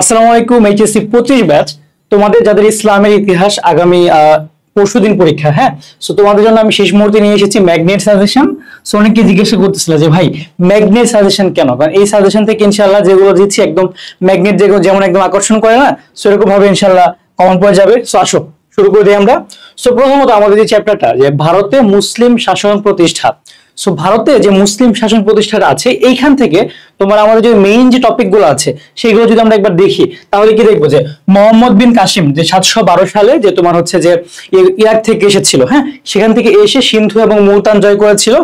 আসসালামু আলাইকুম। HSC 25 batch তোমাদের যাদের ইসলামের ইতিহাস আগামী পরশুদিন পরীক্ষা। হ্যাঁ, সো তোমাদের জন্য আমি শেষ মুহূর্তে নিয়ে এসেছি ম্যাগনেট সাজেশন। সো অনেকে জিজ্ঞাসা করতেছিল যে ভাই ম্যাগনেট সাজেশন কেন, কারণ এই সাজেশন থেকে ইনশাআল্লাহ যেগুলো দিচ্ছি একদম ম্যাগনেট যেগুলো যেমন একদম আকর্ষণ করে না, সেরকম ভাবে ইনশাআল্লাহ কমন পড়ে যাবে। সো আসো শুরু করে দিই আমরা। সো প্রথমত আমাদের যে চ্যাপ্টারটা, যে ভারতে মুসলিম শাসন প্রতিষ্ঠা। সো ভারতে যে মুসলিম শাসন প্রতিষ্ঠাটা আছে, এইখান থেকে তোমার আমাদের যে মেইন যে টপিক গুলো আছে সেগুলো যদি আমরা একবার দেখি, তাহলে কি দেখবো যে মোহাম্মদ বিন কাসিম যে 712 সালে যে তোমার হচ্ছে যে ইরাক থেকে এসেছিল, হ্যাঁ, সেখান থেকে এসে সিন্ধু এবং মুলতান জয় করেছিল,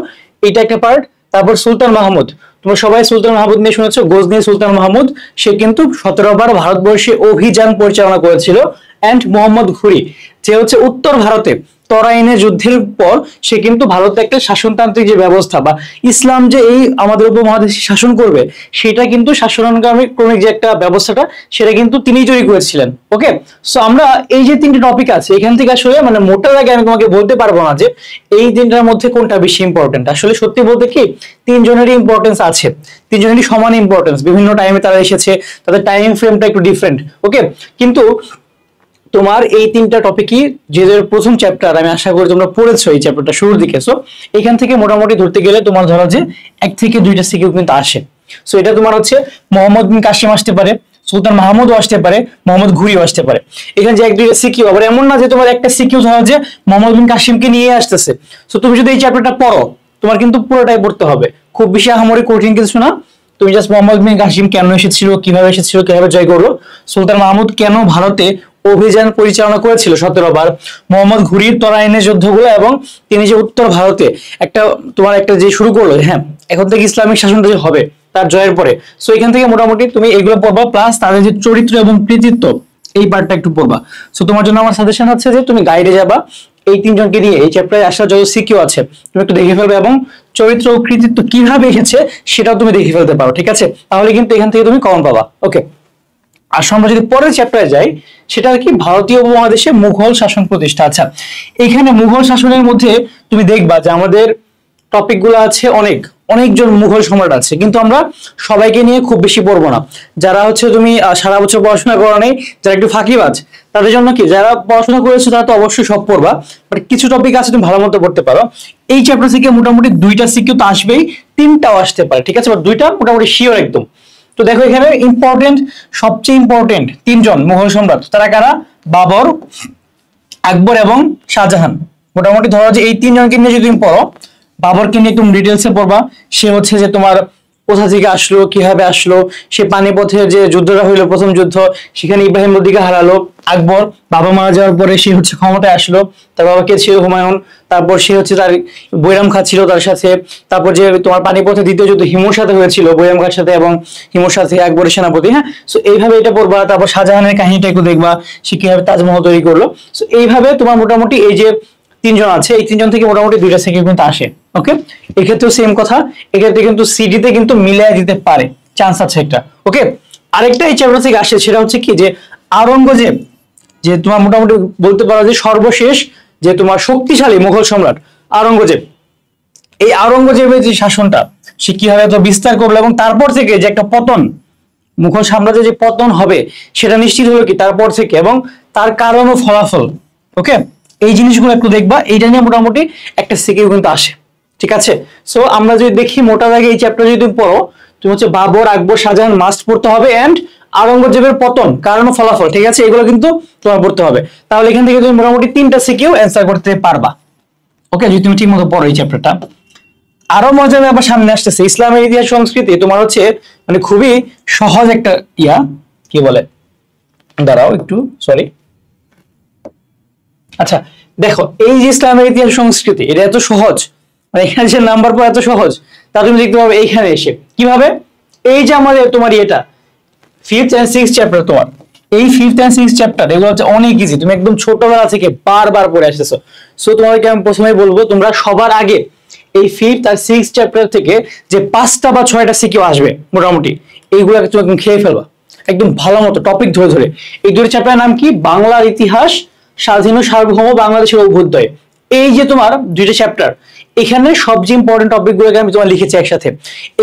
এটা একটা পার্ট। তারপর সুলতান মাহমুদ, তোমরা সবাই সুলতান মাহমুদ নিয়ে শুনেছো, গজনি সুলতান মাহমুদ, সে কিন্তু 17 বার ভারতবর্ষে অভিযান পরিচালনা করেছিল। অ্যান্ড মোহাম্মদ ঘুরি, যে হচ্ছে উত্তর ভারতে তরাইনের যুদ্ধের পর সে কিন্তু ভারতে একটা শাসনতান্ত্রিক যে ব্যবস্থা বা ইসলাম যে এই আমাদের উপমহাদেশে শাসন করবে, সেটা কিন্তু শাসনক্রমিক যে একটা ব্যবস্থাটা, সেটা কিন্তু তিনিই তৈরি করেছিলেন। ওকে, সো আমরা এই যে তিনটে টপিক আছে এখান থেকে আসলে মানে মোটার আগে আমি তোমাকে বলতে পারবো না যে এই তিনটার মধ্যে কোনটা বেশি ইম্পর্টেন্ট। আসলে সত্যি বলতে কি তিনজনেরই ইম্পর্টেন্স আছে, তিনজনেরই সমান ইম্পর্টেন্স, বিভিন্ন টাইমে তারা এসেছে, তাদের টাইম ফ্রেমটা একটু ডিফারেন্ট। ওকে, কিন্তু তোমার এই তিনটা টপিকই যে প্রথম চ্যাপ্টার, আমি আশা করি তোমরা পড়েছো এই চ্যাপ্টারটা শুরুর দিকে। সো এখান থেকে মোটামুটি ধরতে গেলে তোমার ধরো যে 1 থেকে 2টা সিকিউ কিন্তু আসে। সো এটা তোমার হচ্ছে মোহাম্মদ বিন কাসিম আসতে পারে, সুলতান মাহমুদও আসতে পারে, মোহাম্মদ ঘুরিও আসতে পারে। এখানে যে 1-2টা সিকিউ, আবার এমন না যে তোমার একটা সিকিউ ধরো যে মোহাম্মদ বিন কাসিমকে নিয়ে আসতেছে। সো তুমি যদি এই চ্যাপ্টারটা পড়ো, তোমার কিন্তু পুরোটাই পড়তে হবে, খুব বেশি আহামরি কঠিন কিছু না। তুমি জাস্ট মোহাম্মদ বিন কাসিম কেন এসেছিল, কিভাবে এসেছিল, কিভাবে জয় করলো, সুলতান মাহমুদ কেন ভারতে অভিযান পরিচালনা করেছিল 17 বার, মোহাম্মদ ঘুরির তরাইনের যুদ্ধগুলো, এবং তিনি যে উত্তর ভারতে একটা তোমার একটা যে শুরু করলো, হ্যাঁ, এখন থেকে ইসলামিক শাসনটা যে হবে তার জয়ের পরে। সো এখান থেকে মোটামুটি তুমি এগুলো পড়বা, প্লাস তাদের যে চরিত্র এবং কৃতিত্ব এই পার্টটা একটু পড়বা। সো তোমার জন্য আমার সাজেশন হচ্ছে যে তুমি গাইডে যাবা, এই তিনজনকে নিয়ে এই চ্যাপ্টারে আসা যত সিকিউ আছে তুমি একটু দেখে ফেলবে, এবং চরিত্র ও কৃতিত্ব কিভাবে এসেছে সেটাও তুমি দেখে ফেলতে পারো। ঠিক আছে, তাহলে কিন্তু এখান থেকে তুমি কমন পাবা। ওকে, আর আমরা যদি পরের চ্যাপ্টারে যাই, সেটা কি ভারতীয় উপমহাদেশে মুঘল শাসন প্রতিষ্ঠা। আচ্ছা, এখানে মুঘল শাসনের মধ্যে তুমি দেখবা যে আমাদের টপিক গুলো আছে অনেকজন মুঘল সম্রাট আছে, কিন্তু আমরা সবাইকে নিয়ে খুব বেশি পড়বো না। যারা হচ্ছে তুমি সারা বছর পড়াশোনা করো নাই, যারা একটু ফাঁকিবাজ, তাদের জন্য কি, যারা পড়াশোনা করেছো তারা তো অবশ্যই সব পড়বা, বাট কিছু টপিক আছে তুমি ভালো মতো পড়তে পারো। এই চ্যাপ্টার থেকে মোটামুটি 2টা সিকিউ তো আসবেই, 3টাও আসতে পারে। ঠিক আছে, বাট 2টা মোটামুটি শিওর একদম। তো দেখো এখানে ইম্পর্টেন্ট, সবচেয়ে ইম্পর্টেন্ট 3জন মুঘল সম্রাট, তারা কারা? বাবর, আকবর এবং শাহজাহান। মোটামুটি ধরো যে এই 3জনকে নিয়ে যদি তুমি পড়ো, বাবরকে নিয়ে একদম ডিটেলসে পড়বা। সে হচ্ছে যে তোমার কোথা থেকে আসলো, কিভাবে আসলো, সে পানিপথের যে যুদ্ধটা হইলো প্রথম যুদ্ধ, সেখানে ইব্রাহিম লোদিকে হারালো। আকবর বাবা মারা যাওয়ার পরে সে হচ্ছে ক্ষমতায় আসলো, তার বাবাকে ছিল হুমায়ুন, তারপর সে হচ্ছে তার বৈরাম খা ছিল তার সাথে। তারপর যে তোমার পানিপথে দ্বিতীয় যুদ্ধ হিমুর সাথে হয়েছিল, বৈরাম খার সাথে এবং হিমুর সাথে আকবরের সেনাপতি। হ্যাঁ, সো এইভাবে এটা পড়বা। তারপর শাহজাহানের কাহিনীটা একটু দেখবা, সে কিভাবে তাজমহল তৈরি করলো। সো এইভাবে তোমার মোটামুটি এই যে 3জন আছে, এই 3জন থেকে মোটামুটি 2টা সিকিউ কিন্তু আসে। ওকে, এক্ষেত্রেও সেম কথা, এক্ষেত্রে কিন্তু সিডিতে কিন্তু মিলিয়ে দিতে পারে, চান্স আছে একটা। ওকে, আরেকটা এই চ্যাপ্টার থেকে আসে, সেটা হচ্ছে কি যে আওরঙ্গজেব, যে তোমার মোটামুটি বলতে পারো যে সর্বশেষ যে তোমার শক্তিশালী মুঘল সম্রাট আওরঙ্গজেব। এই আওরঙ্গজেবের যে শাসনটা, সে কিভাবে তো বিস্তার করলো, এবং তারপর থেকে যে একটা পতন, মুঘল সাম্রাজ্যের যে পতন হবে সেটা নিশ্চিত হলো কি তারপর থেকে, এবং তার কারণ ও ফলাফল। ওকে, এই জিনিসগুলো একটু দেখবা, এইটা নিয়ে মোটামুটি একটা সিকিউ কিন্তু আসে। ঠিক আছে, সো আমরা যদি দেখি মোটা দাগে এই চ্যাপ্টার যদি তুমি পড়ো, তুমি হচ্ছে বাবর, আকবর, শাহজাহান মাস্ট পড়তে হবে, এন্ড আওরঙ্গজেবের পতন, কারণ ও ফলাফল। ঠিক আছে, এগুলো কিন্তু তোমার পড়তে হবে, তাহলে এখান থেকে তুমি মোটামুটি 3টা সিকিউ অ্যান্সার করতে পারবা। ওকে, যদি তুমি ঠিক মতো পড়ো এই চ্যাপ্টারটা। আরো মজার ব্যাপার সামনে আসতেছে, ইসলামের ইতিহাস সংস্কৃতি তোমার হচ্ছে মানে খুবই সহজ একটা কি বলে, দাঁড়াও একটু, সরি। আচ্ছা দেখো, এই যে ইসলামের ইতিহাস সংস্কৃতি, এটা এত সহজ, মানে এখানে যে নাম্বার পর এত সহজ, তা তুমি দেখতে পাবে এইখানে এসে কিভাবে। এই যে আমাদের তোমার এটা 5th and 6th চ্যাপ্টার, তোমার এই 5th and 6th চ্যাপ্টার এগুলো হচ্ছে অনেক ইজি, তুমি একদম ছোটবেলা থেকে বারবার পড়ে আসতেছো। সো তোমাদেরকে আমি প্রথমেই বলবো, তোমরা সবার আগে এই 5th আর 6th চ্যাপ্টার থেকে যে 5টা বা 6টা সিকিউ আসবে মোটামুটি, এইগুলোকে তুমি একদম খেয়ে ফেলবা একদম ভালো মতো টপিক ধরে ধরে। এই 2টা চ্যাপ্টারের নাম কি? বাংলার ইতিহাস, স্বাধীন ও সার্বভৌম বাংলাদেশের অভ্যুদয়। এই যে তোমার 2টা চ্যাপ্টার, এখানে সবচেয়ে ইম্পর্টেন্ট টপিক গুলোকে আমি তোমার লিখেছি একসাথে।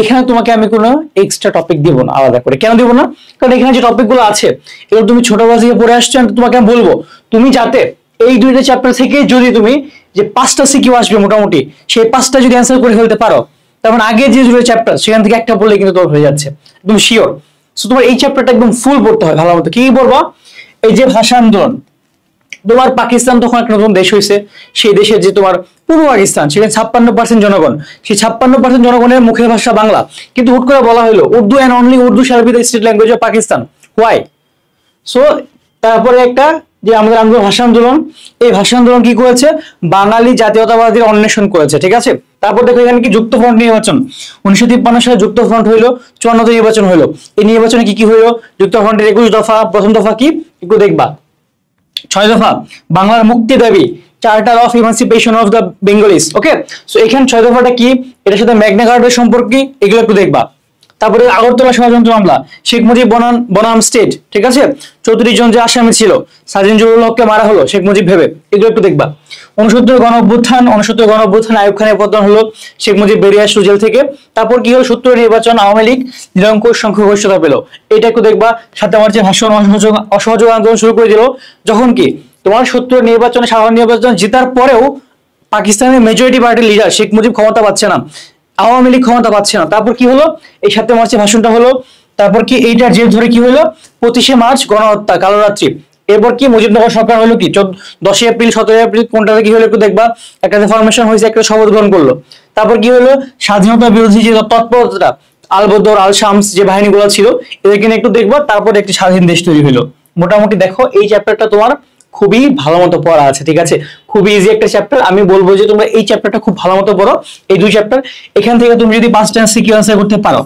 এখানে তোমাকে আমি কোনো এক্সট্রা টপিক দিব না আলাদা করে। কেন দিব না? কারণ এখানে যে টপিক গুলো আছে এগুলো তুমি ছোটবেলা থেকে পড়ে আসছো। তোমাকে আমি বলবো তুমি যাতে এই দুইটা চ্যাপ্টার থেকে যদি তুমি যে 5টা সিকিউ আসবে মোটামুটি, সেই 5টা যদি অ্যান্সার করে ফেলতে পারো, তার মানে আগে যে দুটো চ্যাপ্টার সেখান থেকে একটা পড়লে কিন্তু তোমার হয়ে যাচ্ছে, একদম শিওর। সো তোমার এই চ্যাপ্টারটা একদম ফুল পড়তে হয় ভালো মতো। কি পড়বা? এই যে ভাষা আন্দোলন, তোমার পাকিস্তান তখন একটা নতুন দেশ হয়েছে, সেই দেশের যে তোমার পূর্ব পাকিস্তান, সেখানে 56% জনগণ, সেই 56% জনগণের মুখের ভাষা বাংলা, কিন্তু হুট করে বলা হলো Urdu and only Urdu shall be the state language of Pakistan. Why? So তারপরে একটা যে আমাদের আন্দোলন, ভাষা আন্দোলন, এই ভাষা আন্দোলন কি করেছে? বাঙালি জাতীয়তাবাদীর অন্বেষণ করেছে, ঠিক আছে। তারপর দেখো এখানে কি যুক্ত ফ্রন্ট নির্বাচন, 1953 সালে যুক্ত ফ্রন্ট হইলো, 54 নির্বাচন হইলো। এই নির্বাচনে কি কি হইলো? যুক্ত ফ্রন্টের 21 দফা, প্রথম দফা কি একটু দেখবা। 6 দফা বাংলার মুক্তি দাবি, charter of emancipation of the Bengalese. Okay, so এখানে 6 দফাটা কি, এটার সাথে ম্যাগনা কার্টার সম্পর্ক কি, এগুলো একটু দেখবা। তারপরে আগরতলা ষড়যন্ত্র মামলা, শেখ মুজিব বনাম স্টেট, ঠিক আছে। 34 জন যে আসামি ছিল, সাজিন জহুরুল হককে মারা হলো শেখ মুজিব ভেবে, এগুলো একটু দেখবা। 69 গণ অভ্যুত্থান, আইয়ুব খানের পতন হলো, শেখ মুজিব বেরিয়ে আসলো জেল থেকে। তারপর কি হলো? 70 নির্বাচন, আওয়ামী লীগ নিরঙ্কুশ সংখ্যাগরিষ্ঠতা পেল, এটা একটু দেখবা। 7 মার্চে ভাষণ অসহযোগ আন্দোলন শুরু করে দিল, যখন কি তোমার 70 নির্বাচনে, সাধারণ নির্বাচন জেতার পরেও পাকিস্তানের মেজরিটি পার্টির লিডার শেখ মুজিব ক্ষমতা পাচ্ছে না, আওয়ামী লীগ ক্ষমতা পাচ্ছে না। তারপর কি হলো? এই 7 মার্চে ভাষণটা হলো। তারপর কি এইটার জের ধরে কি হলো? 25 মার্চ গণহত্যা, কালোরাত্রি। এরপর কি মুজিবনগর সরকার হলো কি 10 এপ্রিল, 17 এপ্রিল, কোনটাতে কি হলো একটু দেখবা। একটা ফরমেশন হয়েছে, একটা শপথ গ্রহণ করলো। তারপর কি হলো? স্বাধীনতা বিরোধী যে তৎপরতা, আল বদর, আল শামস যে বাহিনীগুলো ছিল, এদেরকে নিয়ে একটু দেখবা। তারপর একটি স্বাধীন দেশ তৈরি হলো। মোটামুটি দেখো এই চ্যাপ্টারটা তোমার খুবই ভালো মতো পড়া আছে, ঠিক আছে। খুবই ইজি একটা চ্যাপ্টার। আমি বলবো যে তোমরা এই চ্যাপ্টারটা খুব ভালো মতো পড়ো, এই 2 চ্যাপ্টার। এখান থেকে তুমি যদি 5টা সিকিউ আনসার করতে পারো,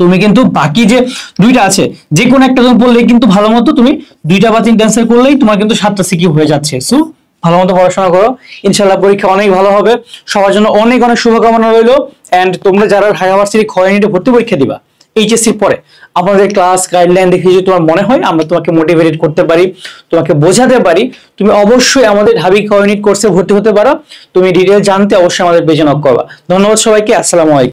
তুমি কিন্তু বাকি যে 2টা আছে যে কোনো একটা তুমি পড়লেই কিন্তু ভালো মতো, তুমি 2টা বা 3টা অ্যান্সার করলেই তোমার কিন্তু 7টা সিকিউ হয়ে যাচ্ছে। সো ভালো মতো পড়াশোনা করো, ইনশাআল্লাহ পরীক্ষা অনেক ভালো হবে। সবার জন্য অনেক অনেক শুভকামনা রইলো। এন্ড তোমরা যারা ঢাকা ভার্সিটি খ ইউনিটে ভর্তি পরীক্ষা দিবা এইচএসসির পরে, আমাদের ক্লাস গাইডলাইন দেখে যদি তোমার মনে হয় আমরা তোমাকে মোটিভেট করতে পারি, তোমাকে বোঝাতে পারি, তুমি অবশ্যই আমাদের ঢাবি খ ইউনিট কোর্সে ভর্তি হতে পারো। তুমি ডিটেইলস জানতে অবশ্যই আমাদের পেজে নক করবা। ধন্যবাদ সবাইকে, আসসালামু আলাইকুম।